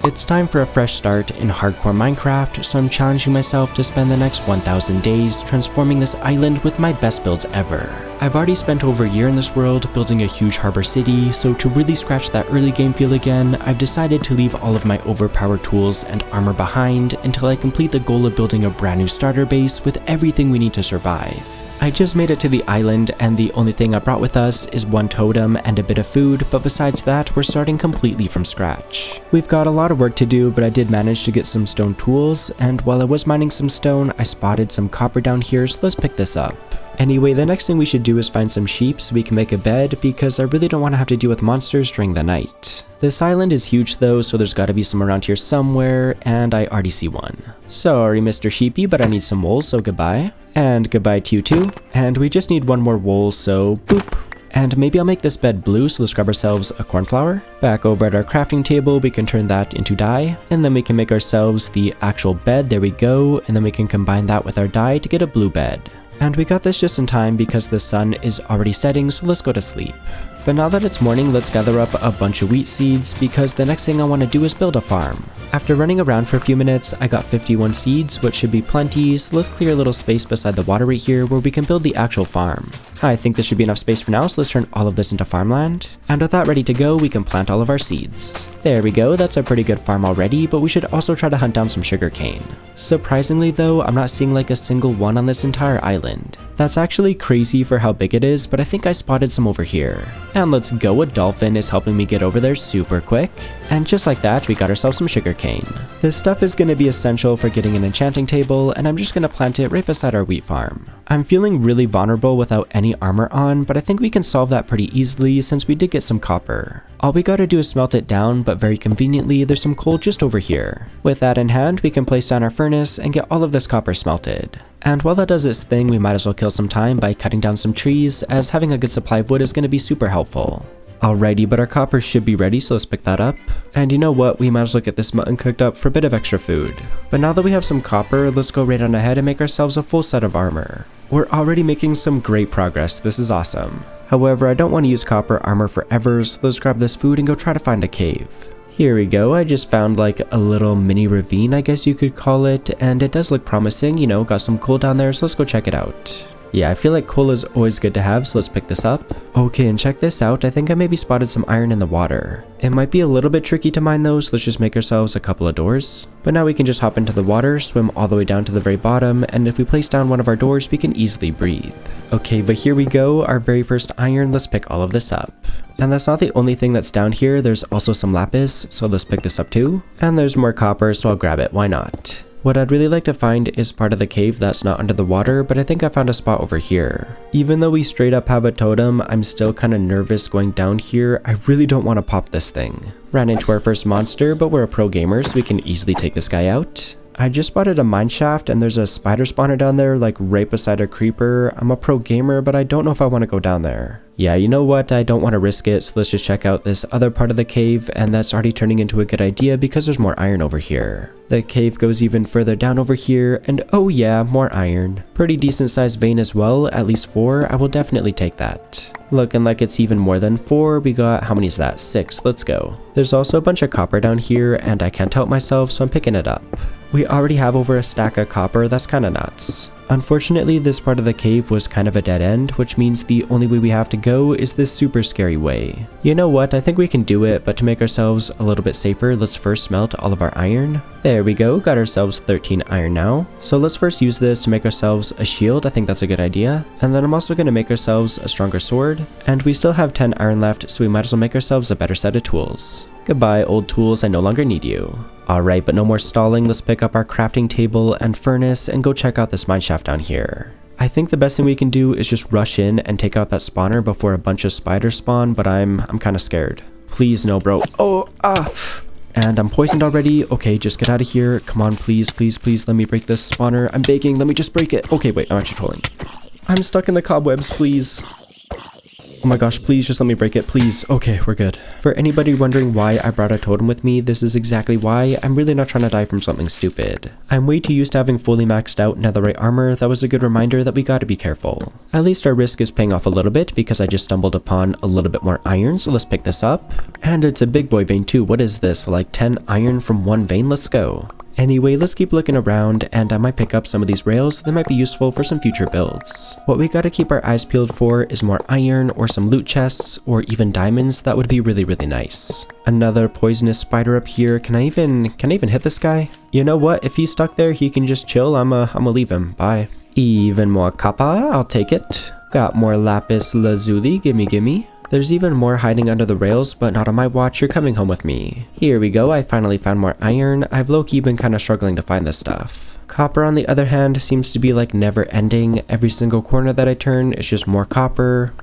It's time for a fresh start in hardcore Minecraft, so I'm challenging myself to spend the next 1000 days transforming this island with my best builds ever. I've already spent over a year in this world building a huge harbor city, so to really scratch that early game feel again, I've decided to leave all of my overpowered tools and armor behind until I complete the goal of building a brand new starter base with everything we need to survive. I just made it to the island and the only thing I brought with us is one totem and a bit of food, but besides that we're starting completely from scratch. We've got a lot of work to do, but I did manage to get some stone tools, and while I was mining some stone I spotted some copper down here, so let's pick this up. Anyway, the next thing we should do is find some sheep so we can make a bed, because I really don't want to have to deal with monsters during the night. This island is huge though, so there's gotta be some around here somewhere, and I already see one. Sorry Mr. Sheepy, but I need some wool, so goodbye. And goodbye to you too. And we just need one more wool, so boop. And maybe I'll make this bed blue, so let's grab ourselves a cornflower. Back over at our crafting table, we can turn that into dye, and then we can make ourselves the actual bed, there we go, and then we can combine that with our dye to get a blue bed. And we got this just in time because the sun is already setting, so let's go to sleep. But now that it's morning, let's gather up a bunch of wheat seeds because the next thing I want to do is build a farm. After running around for a few minutes, I got 51 seeds, which should be plenty, so let's clear a little space beside the water right here where we can build the actual farm. I think this should be enough space for now, so let's turn all of this into farmland. And with that ready to go, we can plant all of our seeds. There we go, that's a pretty good farm already, but we should also try to hunt down some sugarcane. Surprisingly though, I'm not seeing like a single one on this entire island. That's actually crazy for how big it is, but I think I spotted some over here. And let's go, a dolphin is helping me get over there super quick. And just like that, we got ourselves some sugarcane. This stuff is going to be essential for getting an enchanting table, and I'm just going to plant it right beside our wheat farm. I'm feeling really vulnerable without any armor on, but I think we can solve that pretty easily since we did get some copper. All we gotta do is smelt it down, but very conveniently there's some coal just over here. With that in hand, we can place down our furnace and get all of this copper smelted. And while that does its thing, we might as well kill some time by cutting down some trees, as having a good supply of wood is going to be super helpful. Alrighty, but our copper should be ready, so let's pick that up. And you know what, we might as well get this mutton cooked up for a bit of extra food. But now that we have some copper, let's go right on ahead and make ourselves a full set of armor. We're already making some great progress, this is awesome. However, I don't want to use copper armor forever, so let's grab this food and go try to find a cave. Here we go, I just found like a little mini ravine, I guess you could call it, and it does look promising, you know, got some coal down there, so let's go check it out. Yeah, I feel like coal is always good to have, so let's pick this up. Okay, and check this out, I think I maybe spotted some iron in the water. It might be a little bit tricky to mine those, so let's just make ourselves a couple of doors. But now we can just hop into the water, swim all the way down to the very bottom, and if we place down one of our doors, we can easily breathe. Okay, but here we go, our very first iron, let's pick all of this up. And that's not the only thing that's down here, there's also some lapis, so let's pick this up too. And there's more copper, so I'll grab it, why not? What I'd really like to find is part of the cave that's not under the water, but I think I found a spot over here. Even though we straight up have a totem, I'm still kind of nervous going down here. I really don't want to pop this thing. Ran into our first monster, but we're a pro gamer, so we can easily take this guy out. I just spotted a mine shaft and there's a spider spawner down there, like right beside a creeper. I'm a pro gamer, but I don't know if I want to go down there. Yeah, you know what? I don't want to risk it, so let's just check out this other part of the cave, and that's already turning into a good idea because there's more iron over here. The cave goes even further down over here, and oh yeah, more iron. Pretty decent sized vein as well, at least 4. I will definitely take that. Looking like it's even more than 4. We got, how many is that? 6. Let's go. There's also a bunch of copper down here, and I can't help myself, so I'm picking it up. We already have over a stack of copper, that's kinda nuts. Unfortunately, this part of the cave was kind of a dead end, which means the only way we have to go is this super scary way. You know what, I think we can do it, but to make ourselves a little bit safer, let's first smelt all of our iron. There we go, got ourselves 13 iron now. So let's first use this to make ourselves a shield, I think that's a good idea. And then I'm also going to make ourselves a stronger sword. And we still have 10 iron left, so we might as well make ourselves a better set of tools. Goodbye, old tools, I no longer need you. Alright, but no more stalling, let's pick up our crafting table and furnace and go check out this mine shaft down here. I think the best thing we can do is just rush in and take out that spawner before a bunch of spiders spawn, but I'm kind of scared. Please no, bro. Oh, and I'm poisoned already. Okay, just get out of here. Come on, please, please, please, let me break this spawner. I'm begging, let me just break it. Okay, wait, I'm actually trolling. I'm stuck in the cobwebs, please. Oh my gosh, please just let me break it, please. Okay, we're good. For anybody wondering why I brought a totem with me, this is exactly why. I'm really not trying to die from something stupid. I'm way too used to having fully maxed out netherite armor. That was a good reminder that we gotta be careful. At least our risk is paying off a little bit because I just stumbled upon a little bit more iron, so let's pick this up. And it's a big boy vein too. What is this? Like 10 iron from one vein? Let's go. Anyway, let's keep looking around, and I might pick up some of these rails that might be useful for some future builds. What we gotta keep our eyes peeled for is more iron or some loot chests or even diamonds. That would be really, really nice. Another poisonous spider up here. Can I even hit this guy? You know what? If he's stuck there, he can just chill. I'ma leave him. Bye. Even more copper. I'll take it. Got more lapis lazuli. Gimme. There's even more hiding under the rails, but not on my watch. You're coming home with me. Here we go. I finally found more iron. I've low-key been kind of struggling to find this stuff. Copper, on the other hand, seems to be like never ending. Every single corner that I turn is just more copper,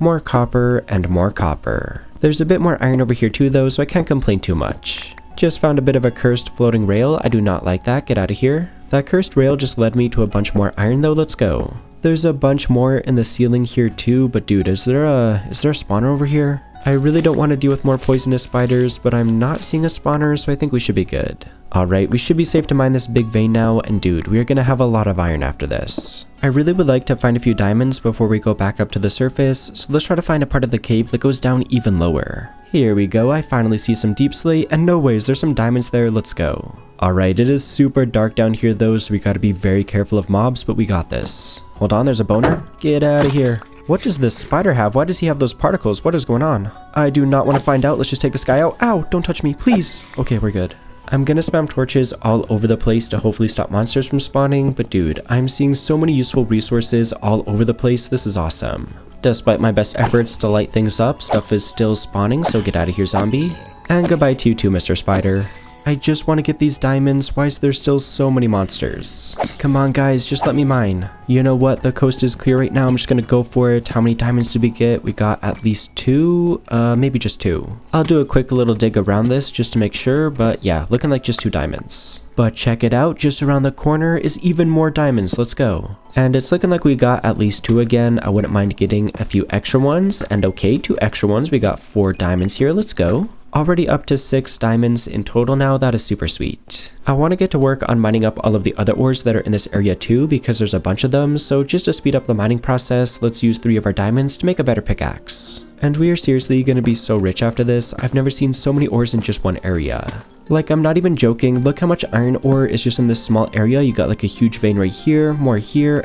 and more copper. There's a bit more iron over here too though, so I can't complain too much. Just found a bit of a cursed floating rail. I do not like that. Get out of here. That cursed rail just led me to a bunch more iron though. Let's go. There's a bunch more in the ceiling here too, but dude, is there a spawner over here? I really don't want to deal with more poisonous spiders, but I'm not seeing a spawner, so I think we should be good. Alright, we should be safe to mine this big vein now, and dude, we are gonna have a lot of iron after this. I really would like to find a few diamonds before we go back up to the surface, so let's try to find a part of the cave that goes down even lower. Here we go, I finally see some deep slate, and no ways, there's some diamonds there, let's go. Alright, it is super dark down here though, so we gotta be very careful of mobs, but we got this. Hold on, there's a boner. Get out of here. What does this spider have? Why does he have those particles? What is going on? I do not want to find out. Let's just take this guy out. Ow, don't touch me, please. Okay, we're good. I'm gonna spam torches all over the place to hopefully stop monsters from spawning, but dude, I'm seeing so many useful resources all over the place. This is awesome. Despite my best efforts to light things up, stuff is still spawning, so get out of here, zombie. And goodbye to you too, Mr. Spider. I just want to get these diamonds. Why is there still so many monsters? Come on guys, just let me mine. You know what? The coast is clear right now. I'm just gonna go for it. How many diamonds did we get? We got at least 2, maybe just 2. I'll do a quick little dig around this just to make sure, but yeah, looking like just 2 diamonds. But check it out, just around the corner is even more diamonds. Let's go. And it's looking like we got at least 2 again. I wouldn't mind getting a few extra ones. And okay, 2 extra ones. We got 4 diamonds here. Let's go. Already up to 6 diamonds in total now. That is super sweet. I want to get to work on mining up all of the other ores that are in this area too, because there's a bunch of them. So just to speed up the mining process, let's use 3 of our diamonds to make a better pickaxe. And we are seriously going to be so rich after this. I've never seen so many ores in just one area. Like, I'm not even joking. Look how much iron ore is just in this small area. You got like a huge vein right here,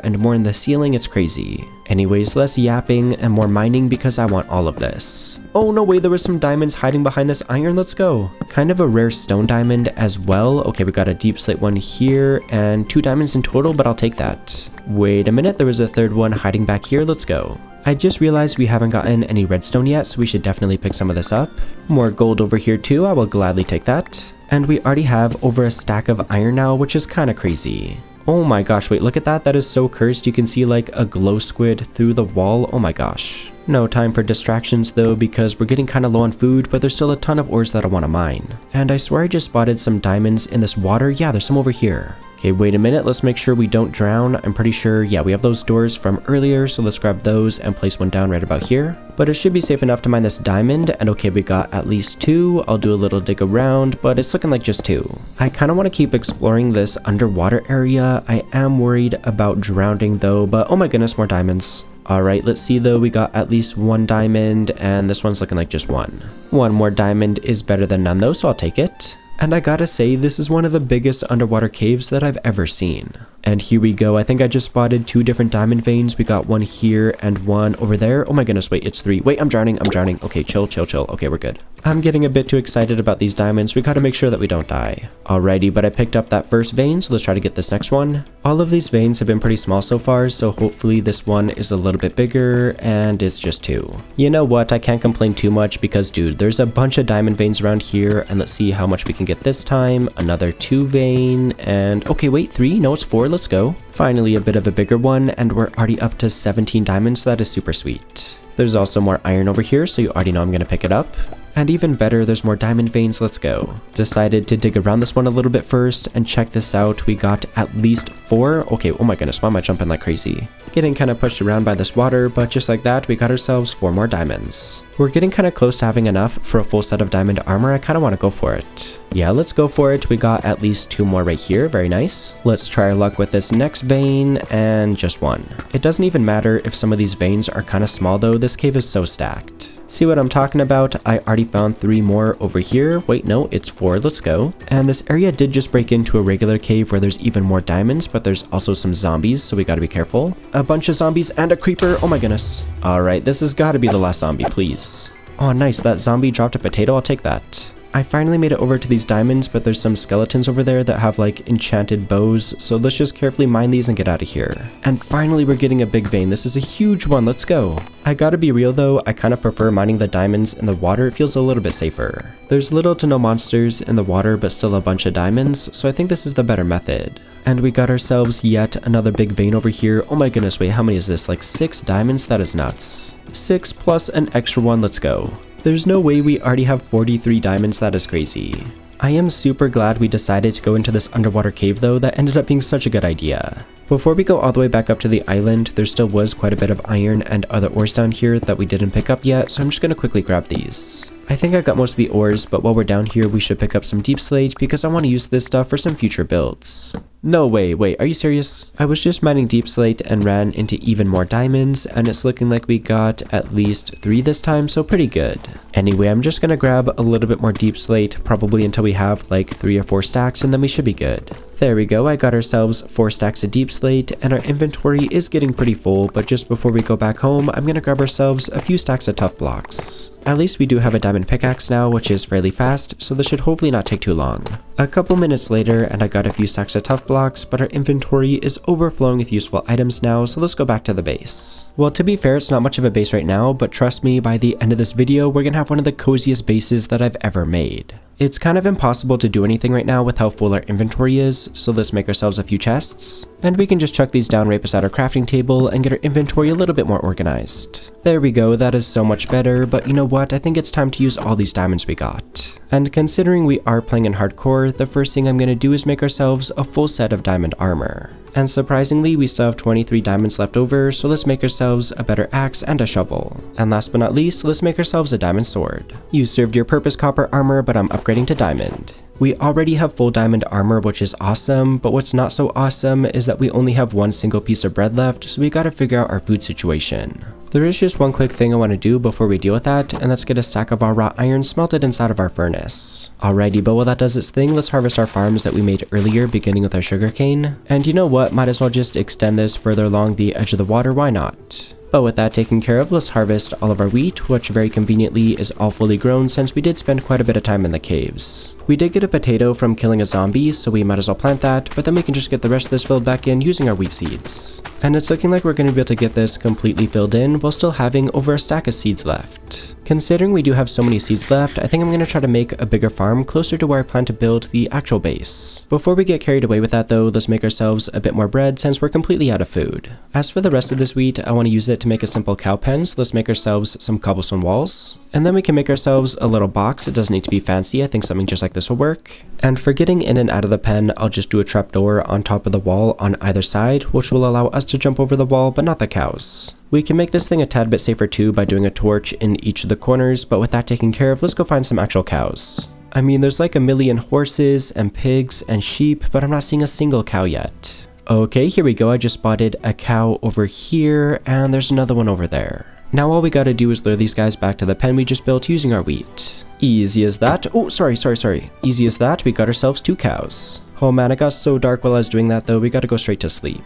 and more in the ceiling. It's crazy. Anyways, less yapping and more mining because I want all of this. Oh, no way, there was some diamonds hiding behind this iron. Let's go. Kind of a rare stone diamond as well. Okay, we got a deep slate one here and 2 diamonds in total, but I'll take that. Wait a minute, there was a 3rd one hiding back here. Let's go. I just realized we haven't gotten any redstone yet, so we should definitely pick some of this up. More gold over here too. I will gladly take that. And we already have over a stack of iron now, which is kind of crazy. Oh my gosh, wait, look at that. That is so cursed. You can see like a glow squid through the wall. Oh my gosh. No time for distractions though, because we're getting kind of low on food, but there's still a ton of ores that I want to mine. And I swear I just spotted some diamonds in this water. Yeah, there's some over here. Okay, wait a minute. Let's make sure we don't drown. I'm pretty sure, yeah, we have those doors from earlier, so let's grab those and place one down right about here. But it should be safe enough to mine this diamond, and okay, we got at least 2. I'll do a little dig around, but it's looking like just 2. I kind of want to keep exploring this underwater area. I am worried about drowning though, but oh my goodness, more diamonds. Alright, let's see though, we got at least 1 diamond, and this one's looking like just 1. 1 more diamond is better than none though, so I'll take it. And I gotta say, this is one of the biggest underwater caves that I've ever seen. And here we go. I think I just spotted 2 different diamond veins. We got one here and one over there. Oh my goodness, wait, it's 3. Wait, I'm drowning. Okay, chill. Okay, we're good. I'm getting a bit too excited about these diamonds. We gotta make sure that we don't die. Alrighty, but I picked up that first vein, so let's try to get this next one. All of these veins have been pretty small so far, so hopefully this one is a little bit bigger, and it's just 2. You know what? I can't complain too much because, dude, there's a bunch of diamond veins around here, and let's see how much we can get this time. Another 2 vein, and okay, wait, 3? No, it's 4. Let's go. Finally, a bit of a bigger one, and we're already up to 17 diamonds, so that is super sweet. There's also more iron over here, so you already know I'm gonna pick it up. And even better, there's more diamond veins, let's go. Decided to dig around this one a little bit first, and check this out, we got at least 4. Okay, oh my goodness, why am I jumping like crazy? Getting kind of pushed around by this water, but just like that, we got ourselves 4 more diamonds. We're getting kind of close to having enough for a full set of diamond armor. I kind of want to go for it. Yeah, let's go for it. We got at least 2 more right here. Very nice. Let's try our luck with this next vein, and just 1. It doesn't even matter if some of these veins are kind of small though. This cave is so stacked. See what I'm talking about? I already found 3 more over here. Wait, no, it's 4. Let's go. And this area did just break into a regular cave where there's even more diamonds, but there's also some zombies, so we gotta be careful. A bunch of zombies and a creeper. Oh my goodness. Alright, this has gotta be the last zombie, please. Oh, nice. That zombie dropped a potato. I'll take that. I finally made it over to these diamonds, but there's some skeletons over there that have like enchanted bows, so let's just carefully mine these and get out of here. And finally we're getting a big vein. This is a huge one. Let's go. I gotta be real though, I kind of prefer mining the diamonds in the water. It feels a little bit safer. There's little to no monsters in the water, but still a bunch of diamonds, so I think this is the better method. And we got ourselves yet another big vein over here. Oh my goodness, wait, how many is this? Like 6 diamonds? That is nuts. 6 plus an extra one. Let's go. There's no way we already have 43 diamonds. That is crazy. I am super glad we decided to go into this underwater cave though. That ended up being such a good idea. Before we go all the way back up to the island, there still was quite a bit of iron and other ores down here that we didn't pick up yet, so I'm just gonna quickly grab these. I think I got most of the ores, but while we're down here, we should pick up some deep slate because I want to use this stuff for some future builds. No way, wait, are you serious? I was just mining deep slate and ran into even more diamonds, and it's looking like we got at least 3 this time, so pretty good. Anyway, I'm just gonna grab a little bit more deep slate, probably until we have like 3 or 4 stacks, and then we should be good. There we go, I got ourselves 4 stacks of deep slate, and our inventory is getting pretty full, but just before we go back home, I'm gonna grab ourselves a few stacks of tough blocks. At least we do have a diamond pickaxe now, which is fairly fast, so this should hopefully not take too long. A couple minutes later, and I got a few stacks of tough blocks, but our inventory is overflowing with useful items now, so let's go back to the base. Well, to be fair, it's not much of a base right now, but trust me, by the end of this video, we're gonna have one of the coziest bases that I've ever made. It's kind of impossible to do anything right now with how full our inventory is, so let's make ourselves a few chests. And we can just chuck these down right beside our crafting table and get our inventory a little bit more organized. There we go, that is so much better, but you know what, I think it's time to use all these diamonds we got. And considering we are playing in hardcore, the first thing I'm going to do is make ourselves a full set of diamond armor. And surprisingly, we still have 23 diamonds left over, so let's make ourselves a better axe and a shovel. And last but not least, let's make ourselves a diamond sword. You served your purpose, copper armor, but I'm upgrading to diamond. We already have full diamond armor, which is awesome, but what's not so awesome is that we only have 1 single piece of bread left, so we gotta figure out our food situation. There is just one quick thing I want to do before we deal with that, and that's get a stack of our raw iron smelted inside of our furnace. Alrighty, but while that does its thing, let's harvest our farms that we made earlier, beginning with our sugarcane. And you know what, might as well just extend this further along the edge of the water, why not? But with that taken care of, let's harvest all of our wheat, which very conveniently is all fully grown since we did spend quite a bit of time in the caves. We did get a potato from killing a zombie, so we might as well plant that, but then we can just get the rest of this filled back in using our wheat seeds. And it's looking like we're going to be able to get this completely filled in while still having over a stack of seeds left. Considering we do have so many seeds left, I think I'm going to try to make a bigger farm closer to where I plan to build the actual base. Before we get carried away with that though, let's make ourselves a bit more bread since we're completely out of food. As for the rest of this wheat, I want to use it to make a simple cow pen, so let's make ourselves some cobblestone walls. And then we can make ourselves a little box. It doesn't need to be fancy, I think something just like this will work. And for getting in and out of the pen, I'll just do a trapdoor on top of the wall on either side, which will allow us to jump over the wall, but not the cows. We can make this thing a tad bit safer too by doing a torch in each of the corners, but with that taken care of, let's go find some actual cows. I mean, there's like a million horses and pigs and sheep, but I'm not seeing a single cow yet. Okay, here we go. I just spotted a cow over here, and there's another one over there. Now all we gotta do is lure these guys back to the pen we just built using our wheat. Easy as that. Oh, sorry. Easy as that, we got ourselves 2 cows. Oh man, it got so dark while I was doing that though, we gotta go straight to sleep.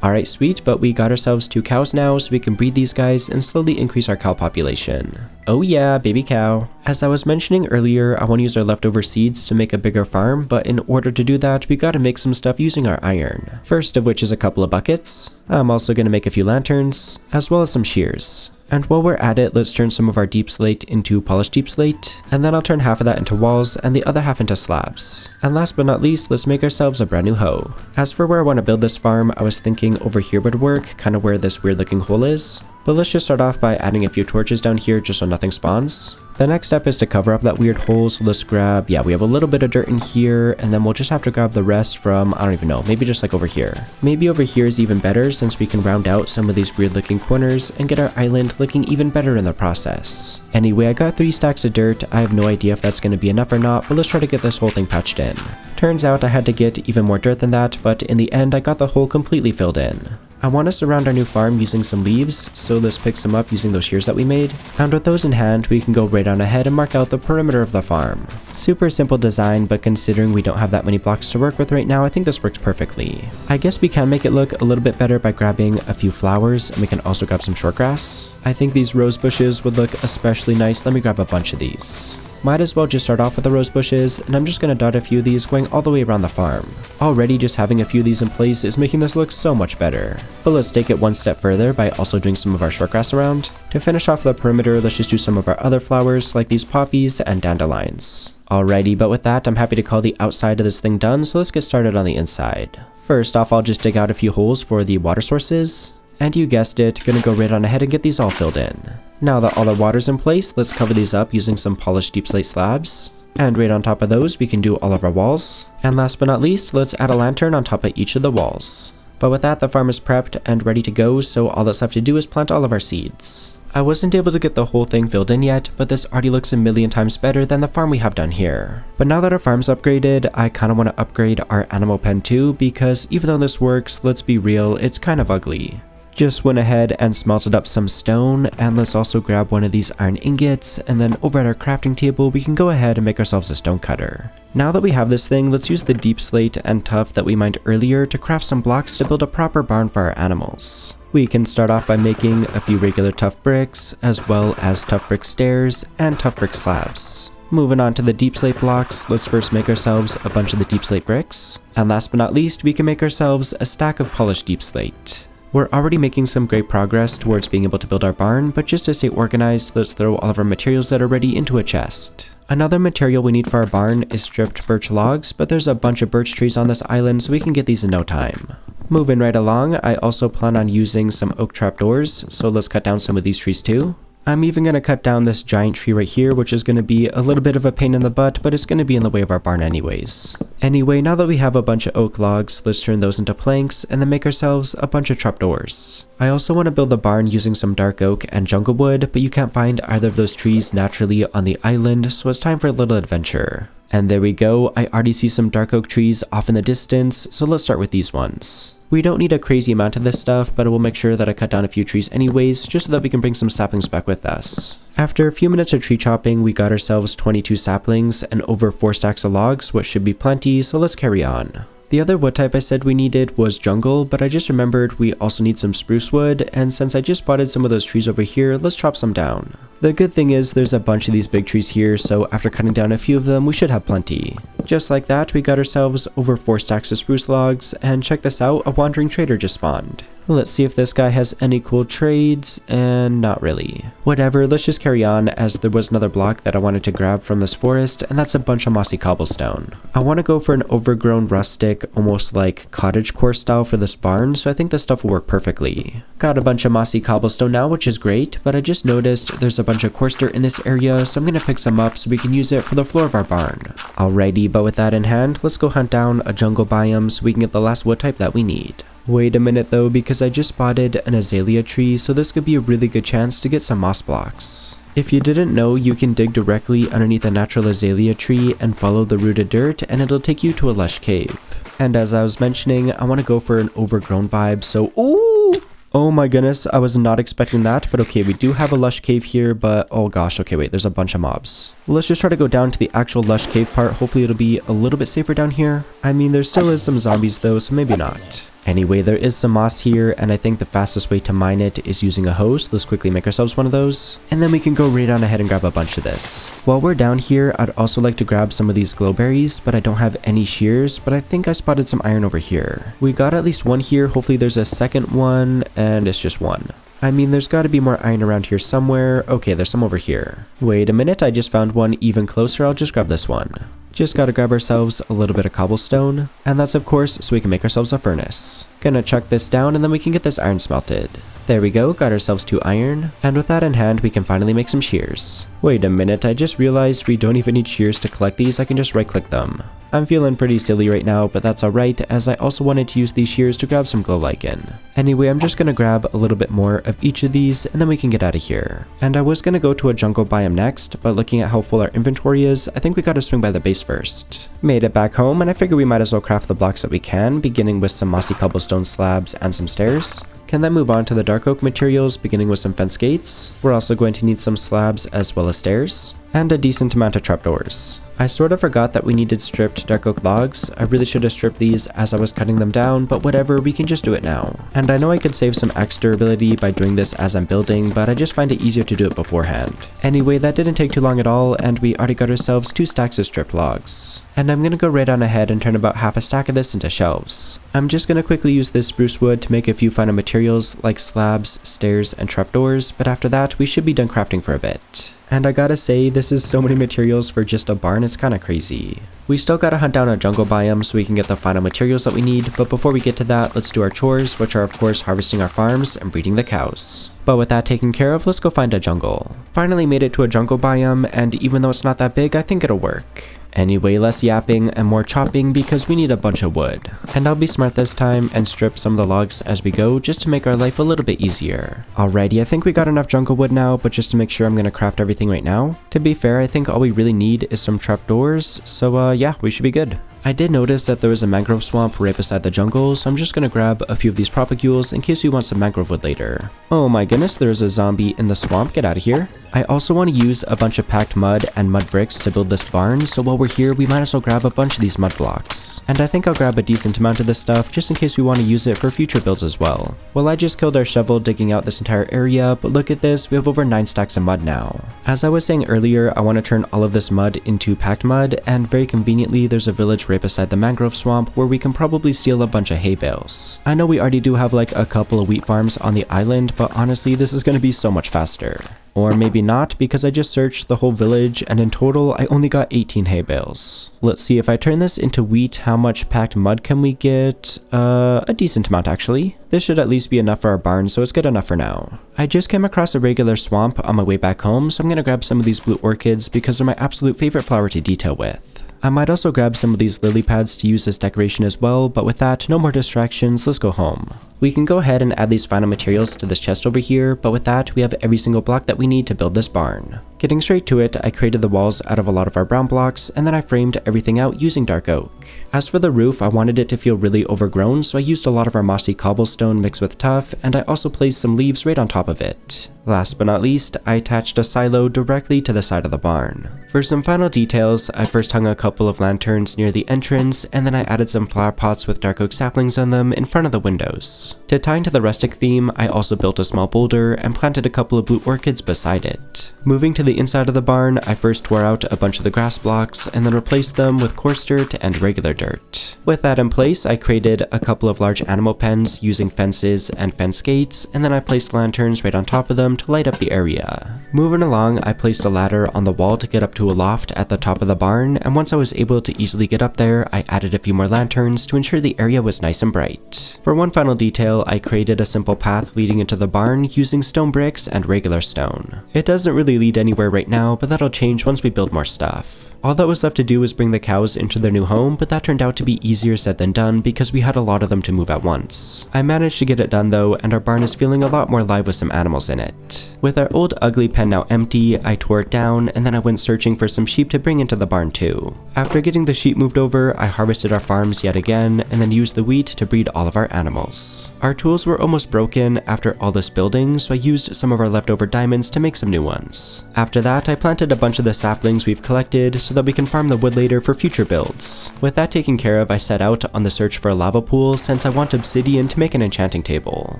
Alright, sweet, but we got ourselves 2 cows now, so we can breed these guys and slowly increase our cow population. Oh yeah, baby cow. As I was mentioning earlier, I want to use our leftover seeds to make a bigger farm, but in order to do that, we gotta make some stuff using our iron. First of which is a couple of buckets. I'm also gonna make a few lanterns, as well as some shears. And while we're at it, let's turn some of our deep slate into polished deep slate, and then I'll turn half of that into walls and the other half into slabs. And last but not least, let's make ourselves a brand new hoe. As for where I want to build this farm, I was thinking over here would work, kind of where this weird looking hole is. But let's just start off by adding a few torches down here just so nothing spawns. The next step is to cover up that weird hole, so let's grab, yeah, we have a little bit of dirt in here, and then we'll just have to grab the rest from, I don't even know, maybe just like over here. Maybe over here is even better since we can round out some of these weird looking corners and get our island looking even better in the process. Anyway, I got 3 stacks of dirt. I have no idea if that's going to be enough or not, but let's try to get this whole thing patched in. Turns out I had to get even more dirt than that, but in the end I got the hole completely filled in. I want to surround our new farm using some leaves, so let's pick some up using those shears that we made. And with those in hand, we can go right on ahead and mark out the perimeter of the farm. Super simple design, but considering we don't have that many blocks to work with right now, I think this works perfectly. I guess we can make it look a little bit better by grabbing a few flowers, and we can also grab some short grass. I think these rose bushes would look especially nice. Let me grab a bunch of these. Might as well just start off with the rose bushes, and I'm just going to dot a few of these going all the way around the farm. Already just having a few of these in place is making this look so much better. But let's take it one step further by also doing some of our short grass around. To finish off the perimeter, let's just do some of our other flowers like these poppies and dandelions. Alrighty, but with that, I'm happy to call the outside of this thing done, so let's get started on the inside. First off, I'll just dig out a few holes for the water sources. And you guessed it, gonna go right on ahead and get these all filled in. Now that all our water's in place, let's cover these up using some polished deep slate slabs. And right on top of those, we can do all of our walls. And last but not least, let's add a lantern on top of each of the walls. But with that, the farm is prepped and ready to go, so all that's left to do is plant all of our seeds. I wasn't able to get the whole thing filled in yet, but this already looks a million times better than the farm we have down here. But now that our farm's upgraded, I kind of want to upgrade our animal pen too, because even though this works, let's be real, it's kind of ugly. Just went ahead and smelted up some stone, and let's also grab one of these iron ingots, and then over at our crafting table we can go ahead and make ourselves a stone cutter. Now that we have this thing, let's use the deep slate and tuff that we mined earlier to craft some blocks to build a proper barn for our animals. We can start off by making a few regular tuff bricks, as well as tuff brick stairs and tuff brick slabs. Moving on to the deep slate blocks, let's first make ourselves a bunch of the deep slate bricks, and last but not least we can make ourselves a stack of polished deep slate. We're already making some great progress towards being able to build our barn, but just to stay organized, let's throw all of our materials that are ready into a chest. Another material we need for our barn is stripped birch logs, but there's a bunch of birch trees on this island, so we can get these in no time. Moving right along, I also plan on using some oak trapdoors, so let's cut down some of these trees too. I'm even going to cut down this giant tree right here, which is going to be a little bit of a pain in the butt, but it's going to be in the way of our barn anyways. Anyway, now that we have a bunch of oak logs, let's turn those into planks and then make ourselves a bunch of trapdoors. I also want to build the barn using some dark oak and jungle wood, but you can't find either of those trees naturally on the island, so it's time for a little adventure. And there we go, I already see some dark oak trees off in the distance, so let's start with these ones. We don't need a crazy amount of this stuff, but I will make sure that I cut down a few trees anyways, just so that we can bring some saplings back with us. After a few minutes of tree chopping, we got ourselves 22 saplings and over 4 stacks of logs, which should be plenty, so let's carry on. The other wood type I said we needed was jungle, but I just remembered we also need some spruce wood, and since I just spotted some of those trees over here, let's chop some down. The good thing is there's a bunch of these big trees here, so after cutting down a few of them, we should have plenty. Just like that, we got ourselves over 4 stacks of spruce logs, and check this out, a wandering trader just spawned. Let's see if this guy has any cool trades, and not really. Whatever, let's just carry on, as there was another block that I wanted to grab from this forest, and that's a bunch of mossy cobblestone. I want to go for an overgrown rustic, almost like cottagecore style for this barn, so I think this stuff will work perfectly. Got a bunch of mossy cobblestone now, which is great, but I just noticed there's a bunch of coarse dirt in this area, so I'm going to pick some up so we can use it for the floor of our barn. Alrighty, but with that in hand, let's go hunt down a jungle biome so we can get the last wood type that we need. Wait a minute though, because I just spotted an azalea tree, so this could be a really good chance to get some moss blocks. If you didn't know, you can dig directly underneath a natural azalea tree and follow the rooted dirt, and it'll take you to a lush cave. And as I was mentioning, I want to go for an overgrown vibe, so ooh! Oh my goodness, I was not expecting that, but okay, we do have a lush cave here, but oh gosh, okay, wait, there's a bunch of mobs. Let's just try to go down to the actual lush cave part. Hopefully it'll be a little bit safer down here. I mean, there still is some zombies though, so maybe not. Anyway, there is some moss here, and I think the fastest way to mine it is using a hose. Let's quickly make ourselves one of those, and then we can go right on ahead and grab a bunch of this. While we're down here, I'd also like to grab some of these glowberries, but I don't have any shears, but I think I spotted some iron over here. We got at least one here, hopefully there's a second one, and it's just one. I mean, there's got to be more iron around here somewhere. Okay, there's some over here. Wait a minute, I just found one even closer. I'll just grab this one. Just gotta grab ourselves a little bit of cobblestone, and that's of course so we can make ourselves a furnace. Gonna chuck this down and then we can get this iron smelted. There we go, got ourselves 2 iron, and with that in hand we can finally make some shears. Wait a minute, I just realized we don't even need shears to collect these, I can just right click them. I'm feeling pretty silly right now, but that's alright, as I also wanted to use these shears to grab some glow lichen. Anyway, I'm just gonna grab a little bit more of each of these, and then we can get out of here. And I was gonna go to a jungle biome next, but looking at how full our inventory is, I think we gotta swing by the base first. Made it back home, and I figure we might as well craft the blocks that we can, beginning with some mossy cobblestone slabs and some stairs. Can then move on to the dark oak materials, beginning with some fence gates. We're also going to need some slabs as well as stairs, and a decent amount of trapdoors. I sort of forgot that we needed stripped dark oak logs. I really should have stripped these as I was cutting them down, but whatever, we can just do it now. And I know I could save some axe durability by doing this as I'm building, but I just find it easier to do it beforehand. Anyway, that didn't take too long at all, and we already got ourselves 2 stacks of stripped logs. And I'm gonna go right on ahead and turn about half a stack of this into shelves. I'm just gonna quickly use this spruce wood to make a few final materials like slabs, stairs, and trapdoors, but after that we should be done crafting for a bit. And I gotta say, this is so many materials for just a barn, it's kinda crazy. We still gotta hunt down a jungle biome so we can get the final materials that we need, but before we get to that, let's do our chores, which are of course harvesting our farms and breeding the cows. But with that taken care of, let's go find a jungle. Finally made it to a jungle biome, and even though it's not that big, I think it'll work. Anyway, less yapping and more chopping because we need a bunch of wood. And I'll be smart this time and strip some of the logs as we go just to make our life a little bit easier. Alrighty, I think we got enough jungle wood now, but just to make sure I'm gonna craft everything right now. To be fair, I think all we really need is some trapdoors, so yeah, we should be good. I did notice that there was a mangrove swamp right beside the jungle, so I'm just gonna grab a few of these propagules in case we want some mangrove wood later. Oh my goodness, there's a zombie in the swamp, get out of here. I also want to use a bunch of packed mud and mud bricks to build this barn, so while we're here we might as well grab a bunch of these mud blocks. And I think I'll grab a decent amount of this stuff just in case we want to use it for future builds as well. Well, I just killed our shovel digging out this entire area, but look at this, we have over 9 stacks of mud now. As I was saying earlier, I want to turn all of this mud into packed mud, and very conveniently there's a village right beside the mangrove swamp where we can probably steal a bunch of hay bales. I know we already do have like a couple of wheat farms on the island, but honestly this is going to be so much faster. Or maybe not, because I just searched the whole village and in total I only got 18 hay bales. Let's see, if I turn this into wheat, how much packed mud can we get? A decent amount actually. This should at least be enough for our barn, so it's good enough for now. I just came across a regular swamp on my way back home, so I'm gonna grab some of these blue orchids because they're my absolute favorite flower to detail with. I might also grab some of these lily pads to use as decoration as well, but with that, no more distractions, let's go home. We can go ahead and add these final materials to this chest over here, but with that, we have every single block that we need to build this barn. Getting straight to it, I created the walls out of a lot of our brown blocks, and then I framed everything out using dark oak. As for the roof, I wanted it to feel really overgrown, so I used a lot of our mossy cobblestone mixed with tuff, and I also placed some leaves right on top of it. Last but not least, I attached a silo directly to the side of the barn. For some final details, I first hung a couple of lanterns near the entrance, and then I added some flower pots with dark oak saplings on them in front of the windows. To tie into the rustic theme, I also built a small boulder and planted a couple of blue orchids beside it. Moving to the inside of the barn, I first tore out a bunch of the grass blocks and then replaced them with coarse dirt and regular dirt. With that in place, I created a couple of large animal pens using fences and fence gates, and then I placed lanterns right on top of them to light up the area. Moving along, I placed a ladder on the wall to get up to a loft at the top of the barn, and once I was able to easily get up there, I added a few more lanterns to ensure the area was nice and bright. For one final detail, I created a simple path leading into the barn using stone bricks and regular stone. It doesn't really lead anywhere right now, but that'll change once we build more stuff. All that was left to do was bring the cows into their new home, but that turned out to be easier said than done because we had a lot of them to move at once. I managed to get it done though, and our barn is feeling a lot more live with some animals in it. With our old ugly pen now empty, I tore it down, and then I went searching for some sheep to bring into the barn too. After getting the sheep moved over, I harvested our farms yet again, and then used the wheat to breed all of our animals. Our tools were almost broken after all this building, so I used some of our leftover diamonds to make some new ones. After that, I planted a bunch of the saplings we've collected so that we can farm the wood later for future builds. With that taken care of, I set out on the search for a lava pool since I want obsidian to make an enchanting table.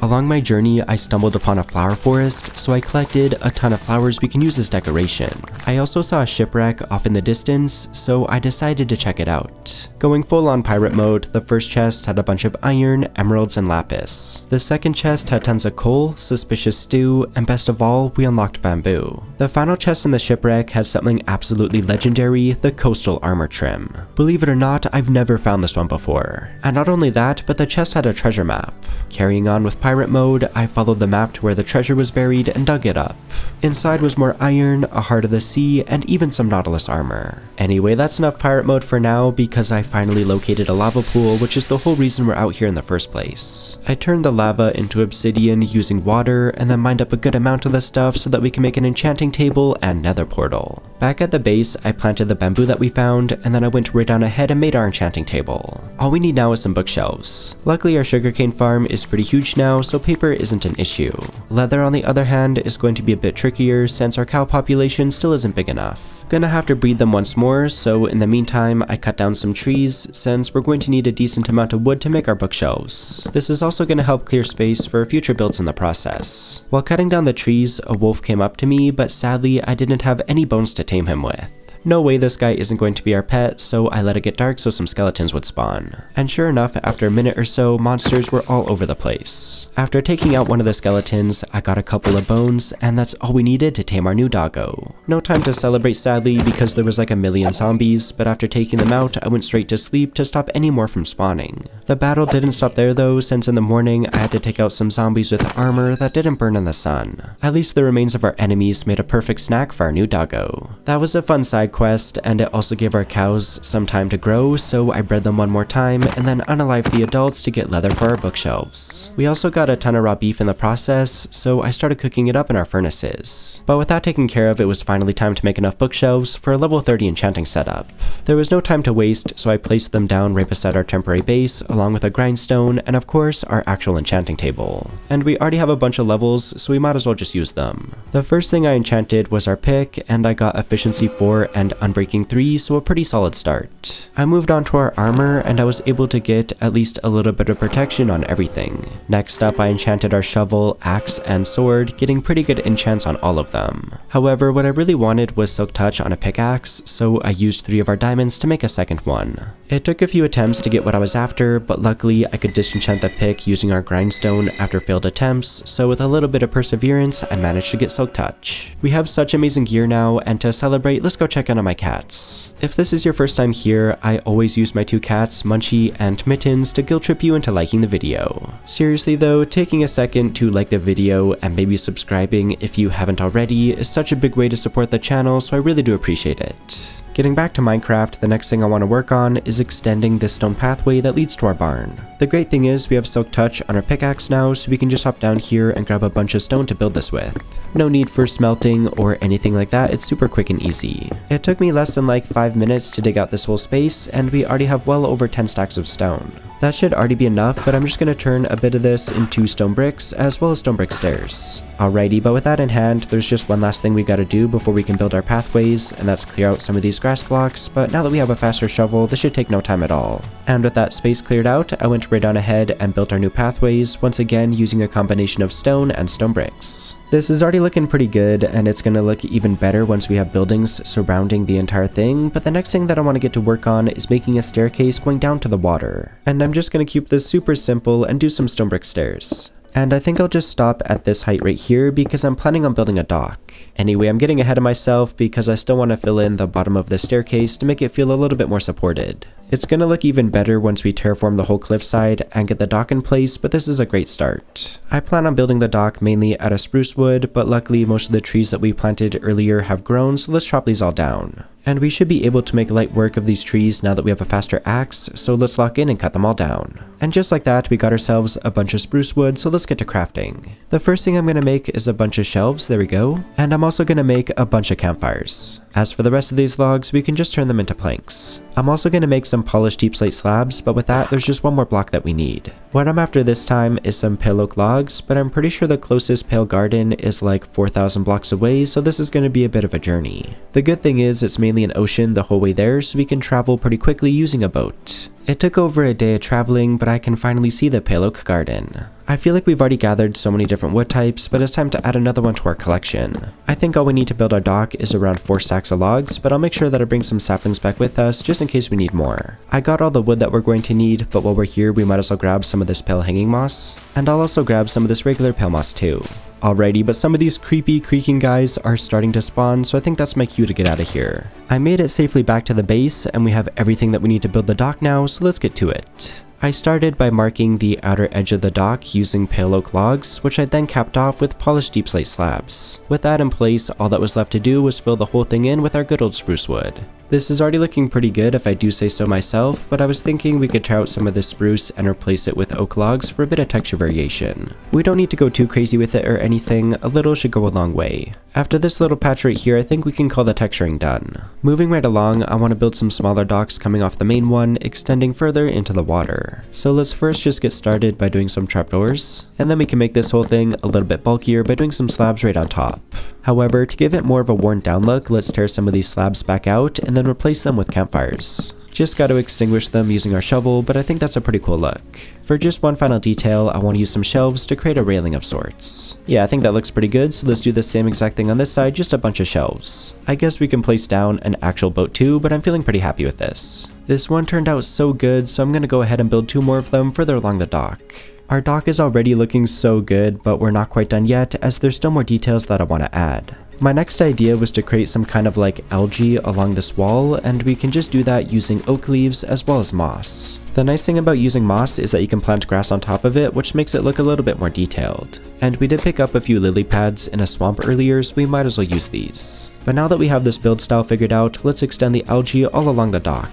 Along my journey, I stumbled upon a flower forest, so I collected a ton of flowers we can use as decoration. I also saw a shipwreck off in the distance, so I decided to check it out. Going full on pirate mode, the first chest had a bunch of iron, emeralds, and lapis. The second chest had tons of coal, suspicious stew, and best of all, we unlocked bamboo. The final chest in the shipwreck had something absolutely legendary, the coastal armor trim. Believe it or not, I've never found this one before. And not only that, but the chest had a treasure map. Carrying on with pirate mode, I followed the map to where the treasure was buried and dug it up. Inside was more iron, a heart of the sea, and even some nautilus armor. Anyway, that's enough pirate mode for now because I finally located a lava pool, which is the whole reason we're out here in the first place. I turned the lava into obsidian using water and then mined up a good amount of the stuff so that we can make an enchanting table and nether portal. Back at the base, I planted the bamboo that we found, and then I went right down ahead and made our enchanting table. All we need now is some bookshelves. Luckily, our sugarcane farm is pretty huge now, so paper isn't an issue. Leather, on the other hand, is going to be a bit trickier since our cow population still isn't big enough. Gonna have to breed them once more, so in the meantime, I cut down some trees since we're going to need a decent amount of wood to make our bookshelves. This is also going to help clear space for future builds in the process. While cutting down the trees, a wolf came up to me, but sadly, I didn't have any bones to tame him with. No way this guy isn't going to be our pet, so I let it get dark so some skeletons would spawn. And sure enough, after a minute or so, monsters were all over the place. After taking out one of the skeletons, I got a couple of bones, and that's all we needed to tame our new doggo. No time to celebrate sadly because there was like a million zombies, but after taking them out, I went straight to sleep to stop any more from spawning. The battle didn't stop there though, since in the morning I had to take out some zombies with armor that didn't burn in the sun. At least the remains of our enemies made a perfect snack for our new doggo. That was a fun side quest, and it also gave our cows some time to grow, so I bred them one more time and then unalived the adults to get leather for our bookshelves. We also got a ton of raw beef in the process, so I started cooking it up in our furnaces. But with that taken care of, it was finally time to make enough bookshelves for a level 30 enchanting setup. There was no time to waste, so I placed them down right beside our temporary base, along with a grindstone and of course our actual enchanting table. And we already have a bunch of levels, so we might as well just use them. The first thing I enchanted was our pick, and I got efficiency 4 and unbreaking 3, so a pretty solid start. I moved on to our armor, and I was able to get at least a little bit of protection on everything. Next up, I enchanted our shovel, axe, and sword, getting pretty good enchants on all of them. However, what I really wanted was silk touch on a pickaxe, so I used 3 of our diamonds to make a second one. It took a few attempts to get what I was after, but luckily I could disenchant the pick using our grindstone after failed attempts, so with a little bit of perseverance, I managed to get silk touch. We have such amazing gear now, and to celebrate, let's go check in on my cats. If this is your first time here, I always use my 2 cats, Munchie and Mittens, to guilt trip you into liking the video. Seriously though, taking a second to like the video and maybe subscribing if you haven't already is such a big way to support the channel, so I really do appreciate it. Getting back to Minecraft, the next thing I want to work on is extending this stone pathway that leads to our barn. The great thing is we have silk touch on our pickaxe now, so we can just hop down here and grab a bunch of stone to build this with. No need for smelting or anything like that, it's super quick and easy. It took me less than like 5 minutes to dig out this whole space, and we already have well over 10 stacks of stone. That should already be enough, but I'm just going to turn a bit of this into stone bricks as well as stone brick stairs. Alrighty, but with that in hand, there's just one last thing we gotta do before we can build our pathways, and that's clear out some of these grass blocks, but now that we have a faster shovel, this should take no time at all. And with that space cleared out, I went right on ahead and built our new pathways, once again using a combination of stone and stone bricks. This is already looking pretty good, and it's gonna look even better once we have buildings surrounding the entire thing, but the next thing that I want to get to work on is making a staircase going down to the water. And I'm just gonna keep this super simple and do some stone brick stairs. And I think I'll just stop at this height right here because I'm planning on building a dock. Anyway, I'm getting ahead of myself because I still want to fill in the bottom of the staircase to make it feel a little bit more supported. It's gonna look even better once we terraform the whole cliffside and get the dock in place, but this is a great start. I plan on building the dock mainly out of spruce wood, but luckily most of the trees that we planted earlier have grown, so let's chop these all down. And we should be able to make light work of these trees now that we have a faster axe, so let's lock in and cut them all down. And just like that, we got ourselves a bunch of spruce wood, so let's get to crafting. The first thing I'm gonna make is a bunch of shelves, there we go, and I'm also gonna make a bunch of campfires. As for the rest of these logs, we can just turn them into planks. I'm also going to make some polished deep slate slabs, but with that, there's just one more block that we need. What I'm after this time is some pale oak logs, but I'm pretty sure the closest pale garden is like 4,000 blocks away, so this is going to be a bit of a journey. The good thing is it's mainly mainly an ocean the whole way there, so we can travel pretty quickly using a boat. It took over a day of traveling, but I can finally see the pale oak garden. I feel like we've already gathered so many different wood types, but it's time to add another one to our collection. I think all we need to build our dock is around 4 stacks of logs, but I'll make sure that I bring some saplings back with us just in case we need more. I got all the wood that we're going to need, but while we're here we might as well grab some of this pale hanging moss, and I'll also grab some of this regular pale moss too. Alrighty, but some of these creepy creaking guys are starting to spawn, so I think that's my cue to get out of here. I made it safely back to the base, and we have everything that we need to build the dock now, so let's get to it. I started by marking the outer edge of the dock using pale oak logs, which I then capped off with polished deep slate slabs. With that in place, all that was left to do was fill the whole thing in with our good old spruce wood. This is already looking pretty good if I do say so myself, but I was thinking we could try out some of this spruce and replace it with oak logs for a bit of texture variation. We don't need to go too crazy with it or anything, a little should go a long way. After this little patch right here, I think we can call the texturing done. Moving right along, I want to build some smaller docks coming off the main one, extending further into the water. So let's first just get started by doing some trapdoors, and then we can make this whole thing a little bit bulkier by doing some slabs right on top. However, to give it more of a worn down look, let's tear some of these slabs back out and then replace them with campfires. Just got to extinguish them using our shovel, but I think that's a pretty cool look. For just one final detail, I want to use some shelves to create a railing of sorts. Yeah, I think that looks pretty good, so let's do the same exact thing on this side, just a bunch of shelves. I guess we can place down an actual boat too, but I'm feeling pretty happy with this. This one turned out so good, so I'm going to go ahead and build 2 more of them further along the dock. Our dock is already looking so good, but we're not quite done yet, as there's still more details that I want to add. My next idea was to create some kind of like algae along this wall, and we can just do that using oak leaves as well as moss. The nice thing about using moss is that you can plant grass on top of it, which makes it look a little bit more detailed. And we did pick up a few lily pads in a swamp earlier, so we might as well use these. But now that we have this build style figured out, let's extend the algae all along the dock.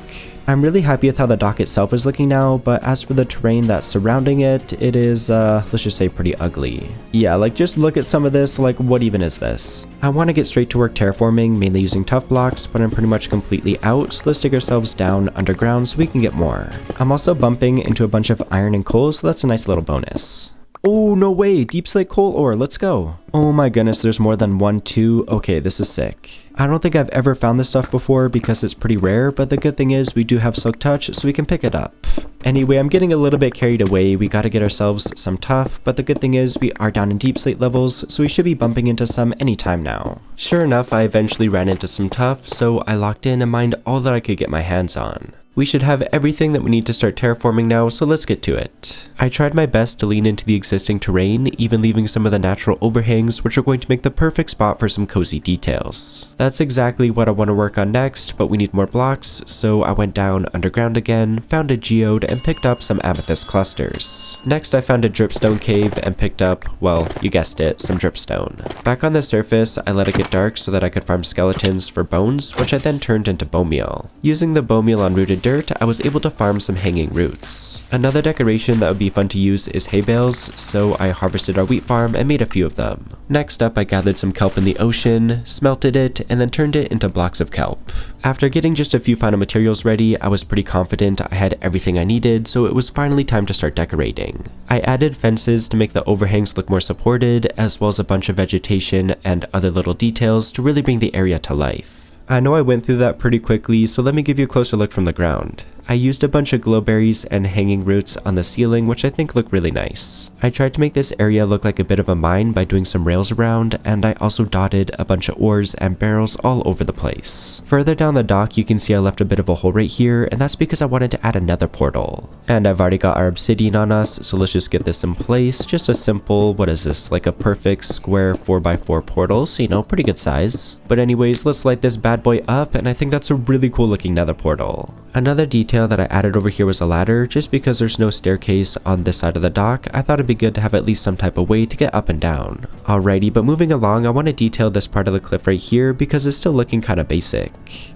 I'm really happy with how the dock itself is looking now, but as for the terrain that's surrounding it, it is, let's just say pretty ugly. Yeah, like just look at some of this, like what even is this? I want to get straight to work terraforming, mainly using tough blocks, but I'm pretty much completely out, so let's dig ourselves down underground so we can get more. I'm also bumping into a bunch of iron and coal, so that's a nice little bonus. Oh, no way, deep slate coal ore, let's go. Oh my goodness, there's more than 1, 2, okay, this is sick. I don't think I've ever found this stuff before because it's pretty rare, but the good thing is we do have silk touch, so we can pick it up. Anyway, I'm getting a little bit carried away, we gotta get ourselves some tough, but the good thing is we are down in deep slate levels, so we should be bumping into some anytime now. Sure enough, I eventually ran into some tough, so I locked in and mined all that I could get my hands on. We should have everything that we need to start terraforming now, so let's get to it. I tried my best to lean into the existing terrain, even leaving some of the natural overhangs, which are going to make the perfect spot for some cozy details. That's exactly what I want to work on next, but we need more blocks, so I went down underground again, found a geode, and picked up some amethyst clusters. Next I found a dripstone cave and picked up, well, you guessed it, some dripstone. Back on the surface, I let it get dark so that I could farm skeletons for bones, which I then turned into bone meal. Using the bone meal on rooted dirt, I was able to farm some hanging roots. Another decoration that would be fun to use is hay bales, so I harvested our wheat farm and made a few of them. Next up, I gathered some kelp in the ocean, smelted it, and then turned it into blocks of kelp. After getting just a few final materials ready, I was pretty confident I had everything I needed, so it was finally time to start decorating. I added fences to make the overhangs look more supported, as well as a bunch of vegetation and other little details to really bring the area to life. I know I went through that pretty quickly, so let me give you a closer look from the ground. I used a bunch of glowberries and hanging roots on the ceiling, which I think look really nice. I tried to make this area look like a bit of a mine by doing some rails around, and I also dotted a bunch of ores and barrels all over the place. Further down the dock, you can see I left a bit of a hole right here, and that's because I wanted to add another portal. And I've already got our obsidian on us, so let's just get this in place. Just a simple, what is this, like a perfect square 4x4 portal, so you know, pretty good size. But anyways, let's light this bad boy up, and I think that's a really cool looking nether portal. Another detail that I added over here was a ladder. Just because there's no staircase on this side of the dock, I thought it'd be good to have at least some type of way to get up and down. Alrighty, but moving along, I want to detail this part of the cliff right here because it's still looking kind of basic.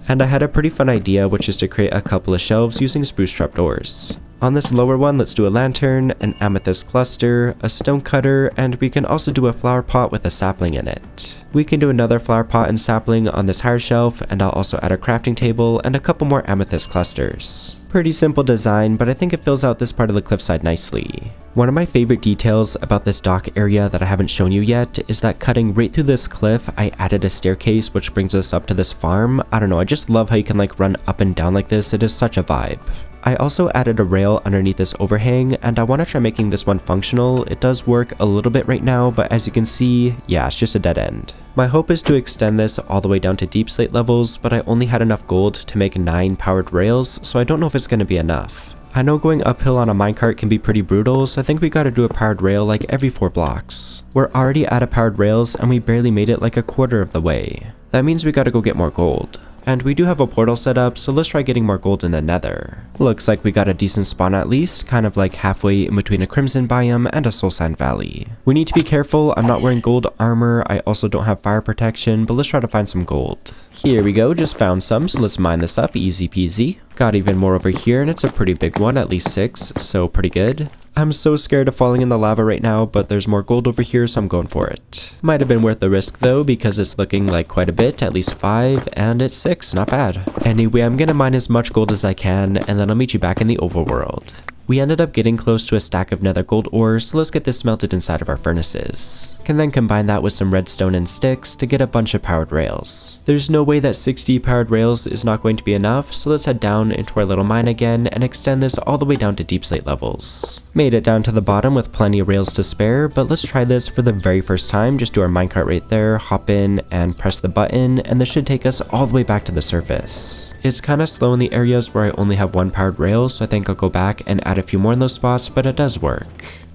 And I had a pretty fun idea, which is to create a couple of shelves using spruce trapdoors. On this lower one, let's do a lantern, an amethyst cluster, a stone cutter, and we can also do a flower pot with a sapling in it. We can do another flower pot and sapling on this higher shelf, and I'll also add a crafting table and a couple more amethyst clusters. Pretty simple design, but I think it fills out this part of the cliffside nicely. One of my favorite details about this dock area that I haven't shown you yet is that cutting right through this cliff, I added a staircase which brings us up to this farm. I don't know, I just love how you can like run up and down like this. It is such a vibe. I also added a rail underneath this overhang, and I want to try making this one functional. It does work a little bit right now, but as you can see, yeah, it's just a dead end. My hope is to extend this all the way down to deep slate levels, but I only had enough gold to make 9 powered rails, so I don't know if it's going to be enough. I know going uphill on a minecart can be pretty brutal, so I think we gotta do a powered rail like every 4 blocks. We're already out of powered rails, and we barely made it like a quarter of the way. That means we gotta go get more gold. And we do have a portal set up, so let's try getting more gold in the nether. Looks like we got a decent spawn at least, kind of like halfway in between a crimson biome and a soul sand valley. We need to be careful, I'm not wearing gold armor, I also don't have fire protection, but let's try to find some gold. Here we go, just found some, so let's mine this up, easy peasy. Got even more over here, and it's a pretty big one, at least 6, so pretty good. I'm so scared of falling in the lava right now, but there's more gold over here, so I'm going for it. Might have been worth the risk though, because it's looking like quite a bit, at least 5, and it's 6, not bad. Anyway, I'm gonna mine as much gold as I can, and then I'll meet you back in the overworld. We ended up getting close to a stack of nether gold ore, so let's get this smelted inside of our furnaces. Can then combine that with some redstone and sticks to get a bunch of powered rails. There's no way that 60 powered rails is not going to be enough, so let's head down into our little mine again and extend this all the way down to deep slate levels. Made it down to the bottom with plenty of rails to spare, but let's try this for the very first time. Just do our minecart right there, hop in and press the button, and this should take us all the way back to the surface. It's kind of slow in the areas where I only have 1 powered rail, so I think I'll go back and add a few more in those spots, but it does work.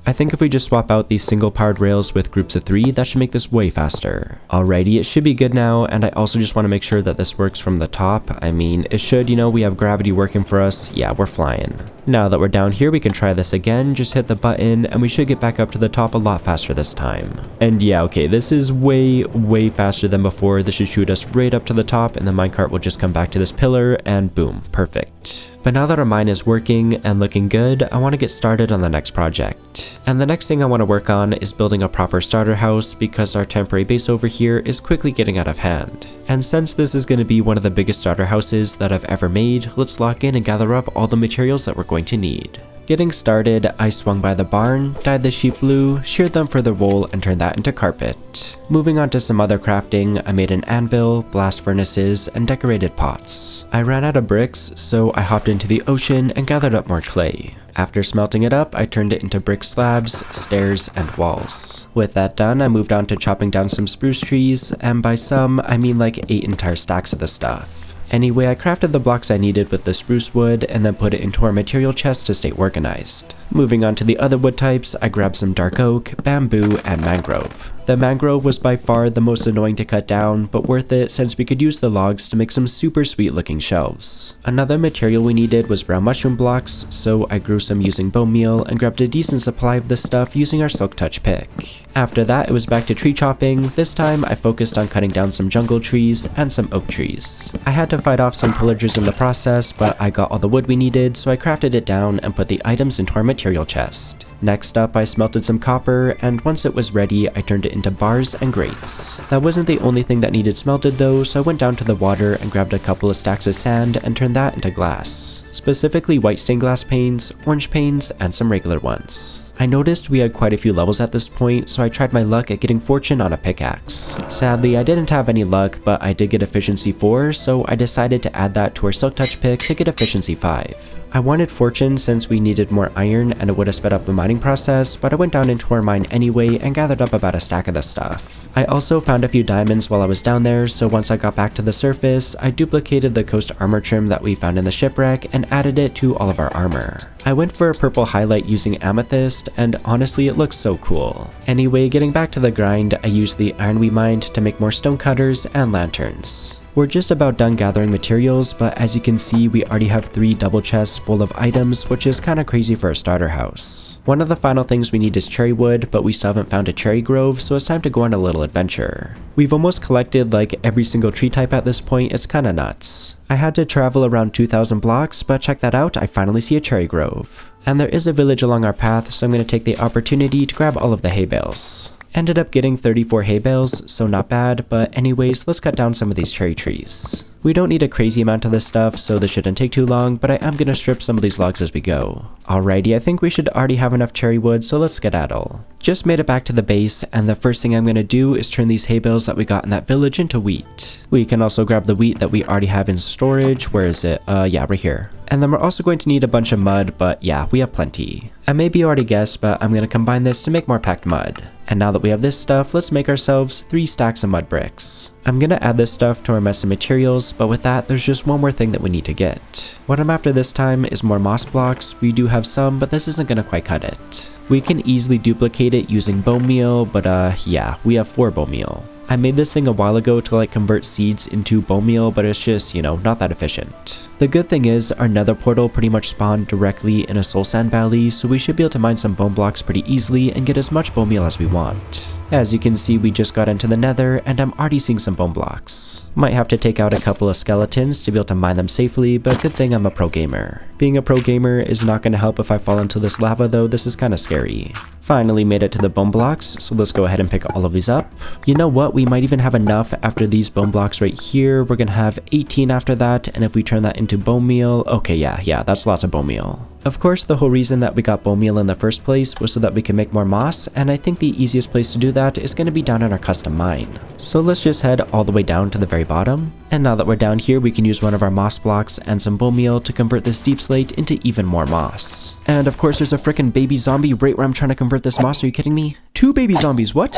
I think if we just swap out these single powered rails with groups of 3, that should make this way faster. Alrighty, it should be good now, and I also just want to make sure that this works from the top. I mean, it should, you know, we have gravity working for us. Yeah, we're flying. Now that we're down here, we can try this again, just hit the button, and we should get back up to the top a lot faster this time. And yeah, okay, this is way faster than before. This should shoot us right up to the top, and the minecart will just come back to this pillar, and boom, perfect. But now that our mine is working and looking good, I want to get started on the next project. And the next thing I want to work on is building a proper starter house, because our temporary base over here is quickly getting out of hand. And since this is going to be one of the biggest starter houses that I've ever made, let's lock in and gather up all the materials that we're going to need. Getting started, I swung by the barn, dyed the sheep blue, sheared them for the wool, and turned that into carpet. Moving on to some other crafting, I made an anvil, blast furnaces, and decorated pots. I ran out of bricks, so I hopped into the ocean and gathered up more clay. After smelting it up, I turned it into brick slabs, stairs, and walls. With that done, I moved on to chopping down some spruce trees, and by some, I mean like 8 entire stacks of the stuff. Anyway, I crafted the blocks I needed with the spruce wood and then put it into our material chest to stay organized. Moving on to the other wood types, I grabbed some dark oak, bamboo, and mangrove. The mangrove was by far the most annoying to cut down, but worth it since we could use the logs to make some super sweet looking shelves. Another material we needed was brown mushroom blocks, so I grew some using bone meal and grabbed a decent supply of this stuff using our silk touch pick. After that, it was back to tree chopping. This time I focused on cutting down some jungle trees and some oak trees. I had to fight off some pillagers in the process, but I got all the wood we needed, so I crafted it down and put the items into our material chest. Next up, I smelted some copper, and once it was ready, I turned it into bars and grates. That wasn't the only thing that needed smelted though, so I went down to the water and grabbed a couple of stacks of sand and turned that into glass. Specifically white stained glass panes, orange panes, and some regular ones. I noticed we had quite a few levels at this point, so I tried my luck at getting fortune on a pickaxe. Sadly, I didn't have any luck, but I did get efficiency 4, so I decided to add that to our silk touch pick to get efficiency 5. I wanted fortune since we needed more iron and it would have sped up the mining process, but I went down into our mine anyway and gathered up about a stack of the stuff. I also found a few diamonds while I was down there, so once I got back to the surface, I duplicated the coast armor trim that we found in the shipwreck and added it to all of our armor. I went for a purple highlight using amethyst, and honestly it looks so cool. Anyway, getting back to the grind, I used the iron we mined to make more stone cutters and lanterns. We're just about done gathering materials, but as you can see, we already have 3 double chests full of items, which is kinda crazy for a starter house. One of the final things we need is cherry wood, but we still haven't found a cherry grove, so it's time to go on a little adventure. We've almost collected like every single tree type at this point, it's kinda nuts. I had to travel around 2,000 blocks, but check that out, I finally see a cherry grove. And there is a village along our path, so I'm gonna take the opportunity to grab all of the hay bales. Ended up getting 34 hay bales, so not bad, but anyways, let's cut down some of these cherry trees. We don't need a crazy amount of this stuff, so this shouldn't take too long, but I am gonna strip some of these logs as we go. Alrighty, I think we should already have enough cherry wood, so let's skedaddle. Just made it back to the base, and the first thing I'm gonna do is turn these hay bales that we got in that village into wheat. We can also grab the wheat that we already have in storage. Where is it? Yeah, right here. And then we're also going to need a bunch of mud, but yeah, we have plenty. And maybe you already guessed, but I'm gonna combine this to make more packed mud. And now that we have this stuff, let's make ourselves 3 stacks of mud bricks. I'm gonna add this stuff to our mess of materials, but with that, there's just one more thing that we need to get. What I'm after this time is more moss blocks. We do have some, but this isn't gonna quite cut it. We can easily duplicate it using bone meal, but yeah, we have 4 bone meal. I made this thing a while ago to like convert seeds into bone meal, but it's just, you know, not that efficient. The good thing is our nether portal pretty much spawned directly in a soul sand valley, so we should be able to mine some bone blocks pretty easily and get as much bone meal as we want. As you can see, we just got into the nether and I'm already seeing some bone blocks. Might have to take out a couple of skeletons to be able to mine them safely, but good thing I'm a pro gamer. Being a pro gamer is not going to help if I fall into this lava though. This is kind of scary. Finally made it to the bone blocks, so let's go ahead and pick all of these up. You know what, we might even have enough after these bone blocks right here. We're gonna have 18 after that, and if we turn that into bone meal, okay, yeah, that's lots of bone meal. Of course, the whole reason that we got bone meal in the first place was so that we can make more moss, and I think the easiest place to do that is going to be down in our custom mine. So let's just head all the way down to the very bottom. And now that we're down here, we can use one of our moss blocks and some bone meal to convert this deep slate into even more moss. And of course, there's a freaking baby zombie right where I'm trying to convert this moss. Are you kidding me? 2 baby zombies, what?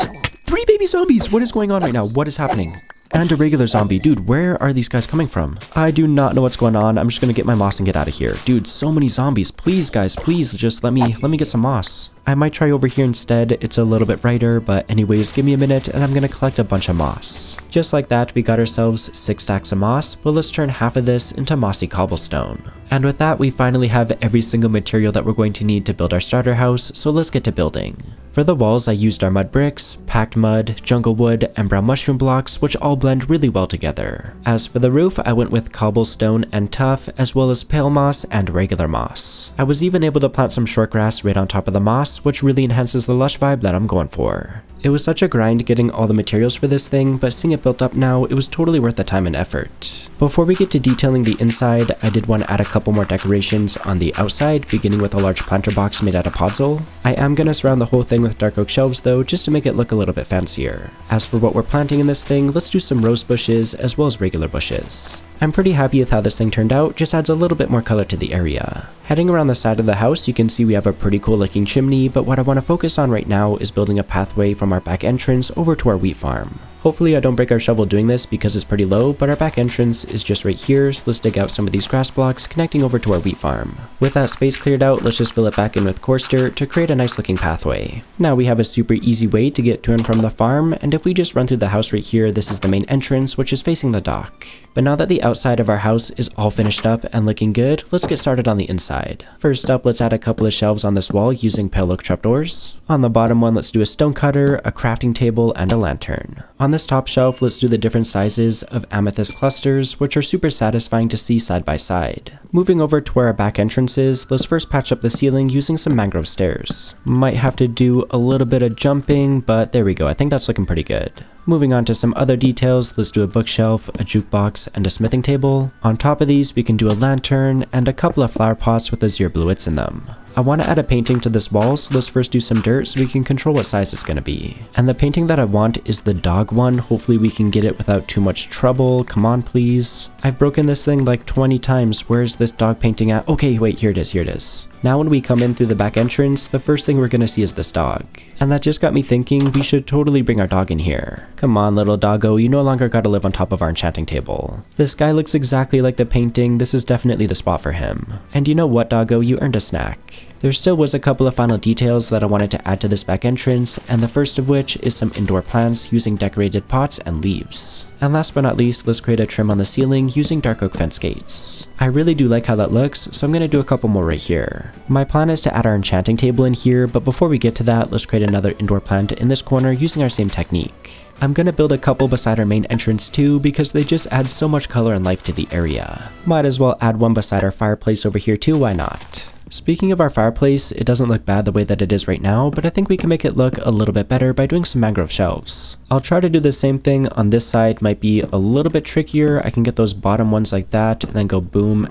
3 baby zombies! What is going on right now? What is happening? And a regular zombie. Dude, where are these guys coming from? I do not know what's going on. I'm just gonna get my moss and get out of here. Dude, so many zombies. Please, guys, please, just let me get some moss. I might try over here instead. It's a little bit brighter, but anyways, give me a minute and I'm gonna collect a bunch of moss. Just like that, we got ourselves 6 stacks of moss, but let's turn half of this into mossy cobblestone. And with that, we finally have every single material that we're going to need to build our starter house, so let's get to building. For the walls, I used our mud bricks, packed mud, jungle wood, and brown mushroom blocks, which all blend really well together. As for the roof, I went with cobblestone and tuff, as well as pale moss and regular moss. I was even able to plant some short grass right on top of the moss, which really enhances the lush vibe that I'm going for. It was such a grind getting all the materials for this thing, but seeing it built up now, it was totally worth the time and effort. Before we get to detailing the inside, I did want to add a couple more decorations on the outside, beginning with a large planter box made out of podzol. I am going to surround the whole thing with dark oak shelves though, just to make it look a little bit fancier. As for what we're planting in this thing, let's do some rose bushes as well as regular bushes. I'm pretty happy with how this thing turned out, just adds a little bit more color to the area. Heading around the side of the house, you can see we have a pretty cool looking chimney, but what I want to focus on right now is building a pathway from our back entrance over to our wheat farm. Hopefully I don't break our shovel doing this because it's pretty low, but our back entrance is just right here, so let's dig out some of these grass blocks connecting over to our wheat farm. With that space cleared out, let's just fill it back in with coarse dirt to create a nice looking pathway. Now we have a super easy way to get to and from the farm, and if we just run through the house right here, this is the main entrance, which is facing the dock. But now that the outside of our house is all finished up and looking good, let's get started on the inside. First up, let's add a couple of shelves on this wall using pale oak trapdoors. On the bottom one, let's do a stone cutter, a crafting table, and a lantern. On this top shelf, let's do the different sizes of amethyst clusters, which are super satisfying to see side by side. Moving over to where our back entrance is, let's first patch up the ceiling using some mangrove stairs. Might have to do a little bit of jumping, but there we go. I think that's looking pretty good. Moving on to some other details, let's do a bookshelf, a jukebox, and a smithing table. On top of these, we can do a lantern and a couple of flower pots with azure bluets in them. I want to add a painting to this wall, so let's first do some dirt so we can control what size it's going to be. And the painting that I want is the dog one. Hopefully we can get it without too much trouble. Come on, please. I've broken this thing like 20 times. Where's this dog painting at? Okay, wait, here it is. Now when we come in through the back entrance, the first thing we're going to see is this dog. And that just got me thinking we should totally bring our dog in here. Come on, little doggo, you no longer got to live on top of our enchanting table. This guy looks exactly like the painting. This is definitely the spot for him. And you know what, doggo, you earned a snack. There still was a couple of final details that I wanted to add to this back entrance, and the first of which is some indoor plants using decorated pots and leaves. And last but not least, let's create a trim on the ceiling using dark oak fence gates. I really do like how that looks, so I'm going to do a couple more right here. My plan is to add our enchanting table in here, but before we get to that, let's create another indoor plant in this corner using our same technique. I'm going to build a couple beside our main entrance too, because they just add so much color and life to the area. Might as well add one beside our fireplace over here too, why not? Speaking of our fireplace, it doesn't look bad the way that it is right now, but I think we can make it look a little bit better by doing some mangrove shelves. I'll try to do the same thing on this side, might be a little bit trickier. I can get those bottom ones like that and then go boom,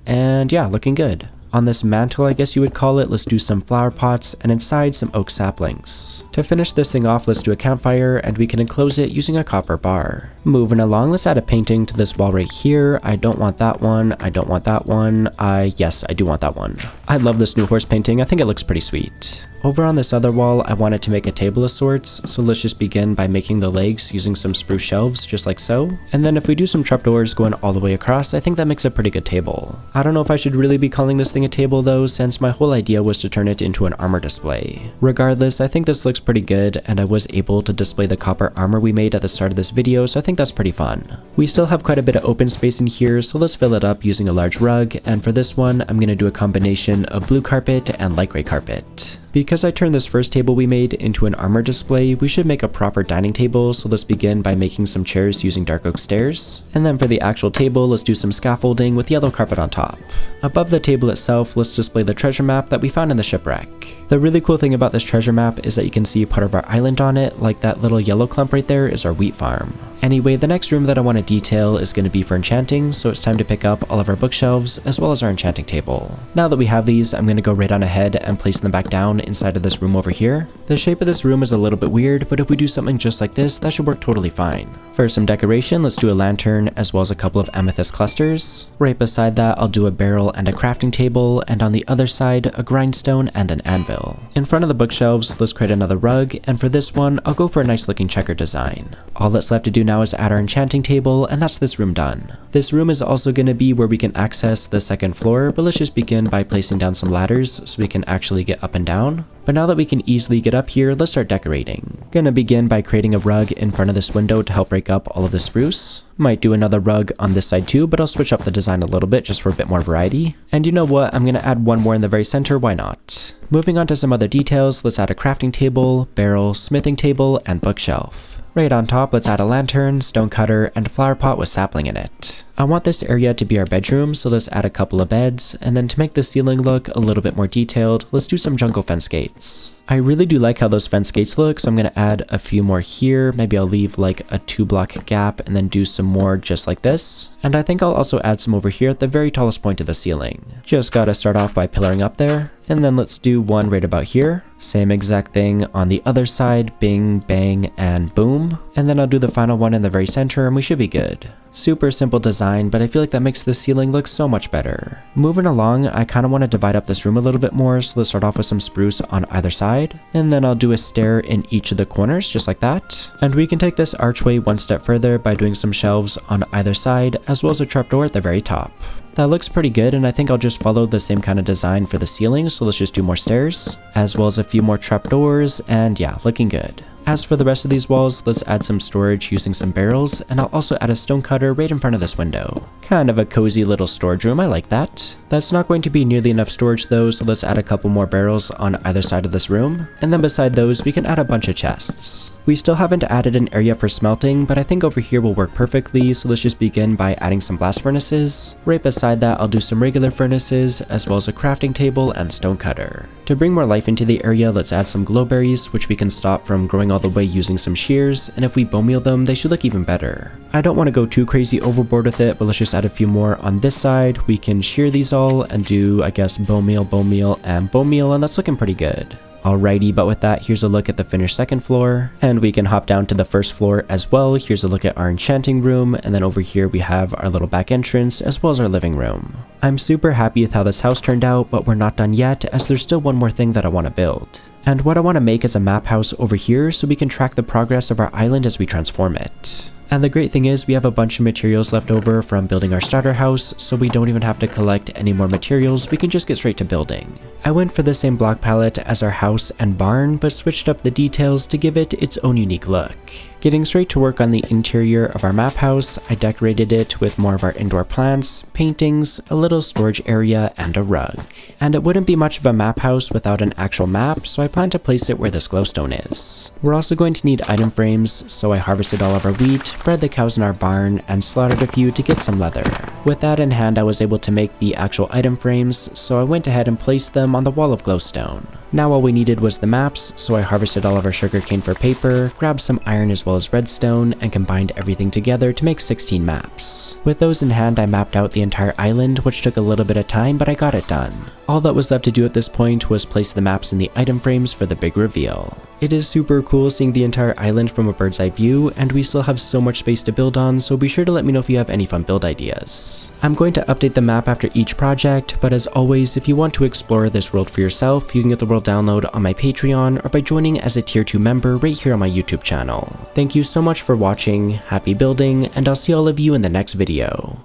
and yeah, looking good. On this mantle, I guess you would call it, let's do some flower pots and inside some oak saplings. To finish this thing off, let's do a campfire and we can enclose it using a copper bar. Moving along, let's add a painting to this wall right here. I don't want that one. I don't want that one. Yes, I do want that one. I love this new horse painting. I think it looks pretty sweet. Over on this other wall, I wanted to make a table of sorts, so let's just begin by making the legs using some spruce shelves, just like so. And then if we do some trapdoors going all the way across, I think that makes a pretty good table. I don't know if I should really be calling this thing a table though, since my whole idea was to turn it into an armor display. Regardless, I think this looks pretty good, and I was able to display the copper armor we made at the start of this video, so I think that's pretty fun. We still have quite a bit of open space in here, so let's fill it up using a large rug, and for this one, I'm gonna do a combination of blue carpet and light gray carpet. Because I turned this first table we made into an armor display, we should make a proper dining table, so let's begin by making some chairs using dark oak stairs. And then for the actual table, let's do some scaffolding with yellow carpet on top. Above the table itself, let's display the treasure map that we found in the shipwreck. The really cool thing about this treasure map is that you can see part of our island on it, like that little yellow clump right there is our wheat farm. Anyway, the next room that I want to detail is going to be for enchanting, so it's time to pick up all of our bookshelves as well as our enchanting table. Now that we have these, I'm going to go right on ahead and place them back down inside of this room over here. The shape of this room is a little bit weird, but if we do something just like this, that should work totally fine. For some decoration, let's do a lantern as well as a couple of amethyst clusters. Right beside that, I'll do a barrel and a crafting table, and on the other side, a grindstone and an anvil. In front of the bookshelves, let's create another rug, and for this one, I'll go for a nice looking checker design. All that's left to do now is add our enchanting table, and that's this room done. This room is also going to be where we can access the second floor, but let's just begin by placing down some ladders so we can actually get up and down. But now that we can easily get up here, let's start decorating. Gonna begin by creating a rug in front of this window to help break up all of the spruce. Might do another rug on this side too, but I'll switch up the design a little bit just for a bit more variety. And you know what, I'm gonna add one more in the very center, why not? Moving on to some other details, let's add a crafting table, barrel, smithing table, and bookshelf. Right on top, let's add a lantern, stone cutter, and a flower pot with sapling in it. I want this area to be our bedroom, so let's add a couple of beds, and then to make the ceiling look a little bit more detailed, let's do some jungle fence gates. I really do like how those fence gates look, so I'm going to add a few more here. Maybe I'll leave like a 2-block gap and then do some more just like this. And I think I'll also add some over here at the very tallest point of the ceiling. Just gotta start off by pillaring up there. And then let's do one right about here. Same exact thing on the other side, bing, bang, and boom. And then I'll do the final one in the very center and we should be good. Super simple design, but I feel like that makes the ceiling look so much better. Moving along, I kind of want to divide up this room a little bit more, so let's start off with some spruce on either side. And then I'll do a stair in each of the corners, just like that. And we can take this archway one step further by doing some shelves on either side, as well as a trapdoor at the very top. That looks pretty good, and I think I'll just follow the same kind of design for the ceiling, so let's just do more stairs, as well as a few more trapdoors, and yeah, looking good. As for the rest of these walls, let's add some storage using some barrels, and I'll also add a stone cutter right in front of this window. Kind of a cozy little storage room, I like that. That's not going to be nearly enough storage though, so let's add a couple more barrels on either side of this room, and then beside those we can add a bunch of chests. We still haven't added an area for smelting, but I think over here will work perfectly, so let's just begin by adding some blast furnaces. Right beside that, I'll do some regular furnaces, as well as a crafting table and stone cutter. To bring more life into the area, let's add some glowberries, which we can stop from growing all the way using some shears, and if we bone meal them, they should look even better. I don't want to go too crazy overboard with it, but let's just add a few more on this side. We can shear these all and do, I guess, bone meal, and bone meal, and that's looking pretty good. Alrighty, but with that, here's a look at the finished second floor, and we can hop down to the first floor as well. Here's a look at our enchanting room, and then over here we have our little back entrance as well as our living room. I'm super happy with how this house turned out, but we're not done yet, as there's still one more thing that I want to build. And what I want to make is a map house over here so we can track the progress of our island as we transform it. And the great thing is we have a bunch of materials left over from building our starter house, so we don't even have to collect any more materials, we can just get straight to building. I went for the same block palette as our house and barn, but switched up the details to give it its own unique look. Getting straight to work on the interior of our map house, I decorated it with more of our indoor plants, paintings, a little storage area, and a rug. And it wouldn't be much of a map house without an actual map, so I plan to place it where this glowstone is. We're also going to need item frames, so I harvested all of our wheat, bred the cows in our barn, and slaughtered a few to get some leather. With that in hand, I was able to make the actual item frames, so I went ahead and placed them on the wall of glowstone. Now all we needed was the maps, so I harvested all of our sugarcane for paper, grabbed some iron as well as redstone, and combined everything together to make 16 maps. With those in hand, I mapped out the entire island, which took a little bit of time, but I got it done. All that was left to do at this point was place the maps in the item frames for the big reveal. It is super cool seeing the entire island from a bird's eye view, and we still have so much space to build on, so be sure to let me know if you have any fun build ideas. I'm going to update the map after each project, but as always, if you want to explore this world for yourself, you can get the world download on my Patreon or by joining as a tier 2 member right here on my YouTube channel. Thank you so much for watching, happy building, and I'll see all of you in the next video.